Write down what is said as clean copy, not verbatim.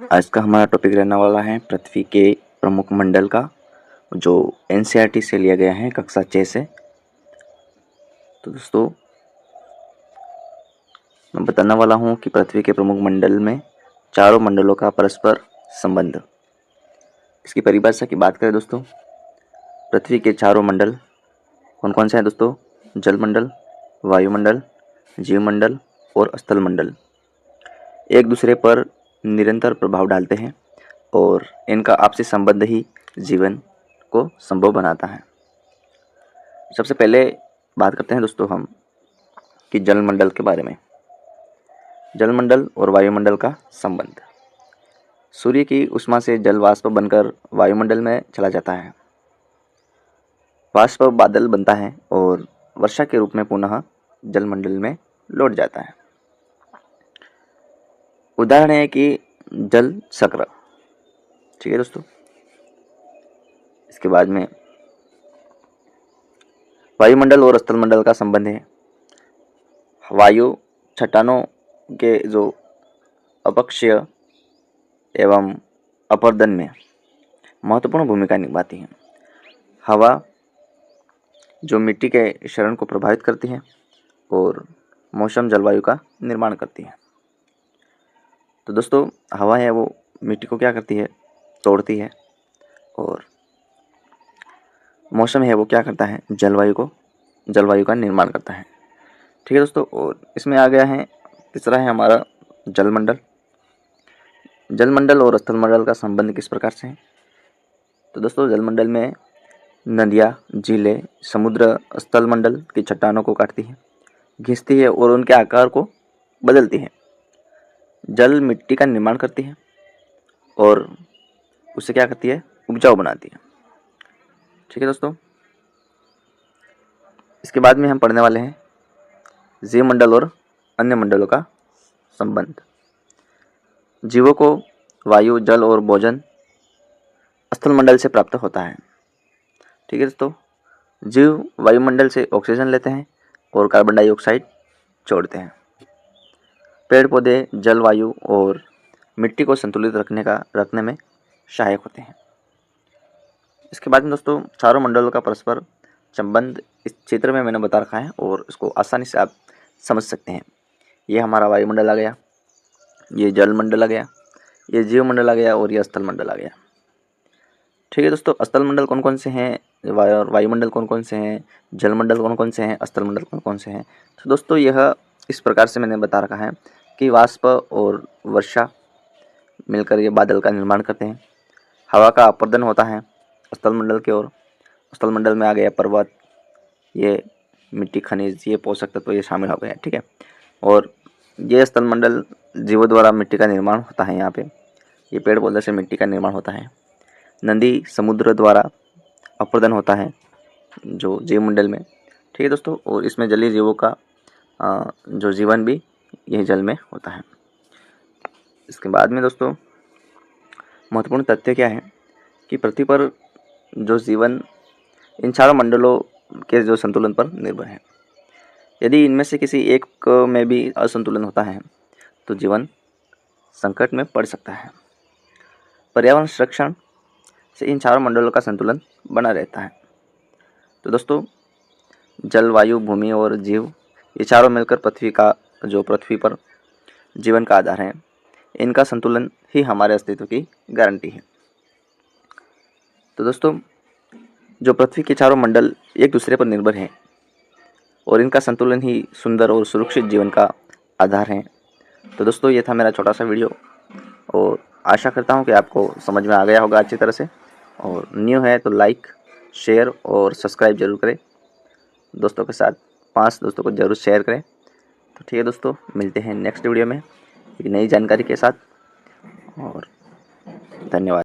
आज का हमारा टॉपिक रहने वाला है पृथ्वी के प्रमुख मंडल का, जो एनसीईआरटी से लिया गया है कक्षा 6 से। तो दोस्तों, मैं बताने वाला हूँ कि पृथ्वी के प्रमुख मंडल में चारों मंडलों का परस्पर संबंध। इसकी परिभाषा की बात करें दोस्तों, पृथ्वी के चारों मंडल कौन कौन से हैं दोस्तों? जलमंडल, वायुमंडल, जीवमंडल और स्थल मंडल एक दूसरे पर निरंतर प्रभाव डालते हैं और इनका आपसी संबंध ही जीवन को संभव बनाता है। सबसे पहले बात करते हैं दोस्तों हम कि जलमंडल के बारे में। जलमंडल और वायुमंडल का संबंध। सूर्य की उष्मा से जल वाष्प बनकर वायुमंडल में चला जाता है। वाष्प बादल बनता है और वर्षा के रूप में पुनः जलमंडल में लौट जाता है। उदाहरण है कि जल चक्र। ठीक है दोस्तों। इसके बाद में वायुमंडल और स्थलमंडल का संबंध है। वायु चट्टानों के जो अपक्षय एवं अपर्दन में महत्वपूर्ण भूमिका निभाती है। हवा जो मिट्टी के क्षरण को प्रभावित करती है और मौसम जलवायु का निर्माण करती है। तो दोस्तों, हवा है वो मिट्टी को क्या करती है? तोड़ती है। और मौसम है वो क्या करता है? जलवायु का निर्माण करता है। ठीक है दोस्तों। और इसमें आ गया है तीसरा है हमारा जलमंडल। जलमंडल और स्थलमंडल का संबंध किस प्रकार से है? तो दोस्तों, जलमंडल में नदियाँ, झीलें, समुद्र स्थलमंडल की चट्टानों को काटती है, घिसती है और उनके आकार को बदलती है। जल मिट्टी का निर्माण करती है और उसे क्या करती है? उपजाऊ बनाती है। ठीक है दोस्तों। इसके बाद में हम पढ़ने वाले हैं जीवमंडल और अन्य मंडलों का संबंध। जीवों को वायु, जल और भोजन स्थलमंडल से प्राप्त होता है। ठीक है दोस्तों। जीव वायुमंडल से ऑक्सीजन लेते हैं और कार्बन डाइऑक्साइड छोड़ते हैं। पेड़ पौधे जलवायु और मिट्टी को संतुलित रखने में सहायक होते हैं। इसके बाद में दोस्तों, चारों मंडलों का परस्पर संबंध इस चित्र में मैंने बता रखा है और इसको आसानी से आप समझ सकते हैं। ये हमारा वायुमंडल आ गया, ये जलमंडल आ गया, ये जीवमंडल आ गया और ये स्थलमंडल आ गया। ठीक है दोस्तों। स्थलमंडल कौन कौन से हैं? वायुमंडल कौन कौन से हैं? जलमंडल कौन कौन से हैं? स्थलमंडल कौन कौन से हैं? तो दोस्तों, यह इस प्रकार से मैंने बता रखा है कि वाष्प और वर्षा मिलकर ये बादल का निर्माण करते हैं। हवा का अपर्दन होता है स्थलमंडल की ओर। स्थलमंडल में आ गया पर्वत, ये मिट्टी, खनिज, ये पोषक तत्व ये शामिल हो गए। ठीक है। और ये स्थलमंडल जीवों द्वारा मिट्टी का निर्माण होता है। यहाँ पे ये पेड़ पौधे से मिट्टी का निर्माण होता है। नदी समुद्र द्वारा अपर्दन होता है जो जीवमंडल में। ठीक है दोस्तों। और इसमें जलीय जीवों का जो जीवन भी यही जल में होता है। इसके बाद में दोस्तों, महत्वपूर्ण तथ्य क्या है कि पृथ्वी पर जो जीवन इन चारों मंडलों के जो संतुलन पर निर्भर है। यदि इनमें से किसी एक में भी असंतुलन होता है तो जीवन संकट में पड़ सकता है। पर्यावरण संरक्षण से इन चारों मंडलों का संतुलन बना रहता है। तो दोस्तों, जल, वायु, भूमि और जीव ये चारों मिलकर पृथ्वी पर जीवन का आधार है। इनका संतुलन ही हमारे अस्तित्व की गारंटी है। तो दोस्तों, जो पृथ्वी के चारों मंडल एक दूसरे पर निर्भर हैं और इनका संतुलन ही सुंदर और सुरक्षित जीवन का आधार है। तो दोस्तों, ये था मेरा छोटा सा वीडियो और आशा करता हूँ कि आपको समझ में आ गया होगा अच्छी तरह से। और न्यू है तो लाइक, शेयर और सब्सक्राइब जरूर करें। दोस्तों के साथ 5 दोस्तों को जरूर शेयर करें। तो ठीक है दोस्तों, मिलते हैं नेक्स्ट वीडियो में एक नई जानकारी के साथ और धन्यवाद।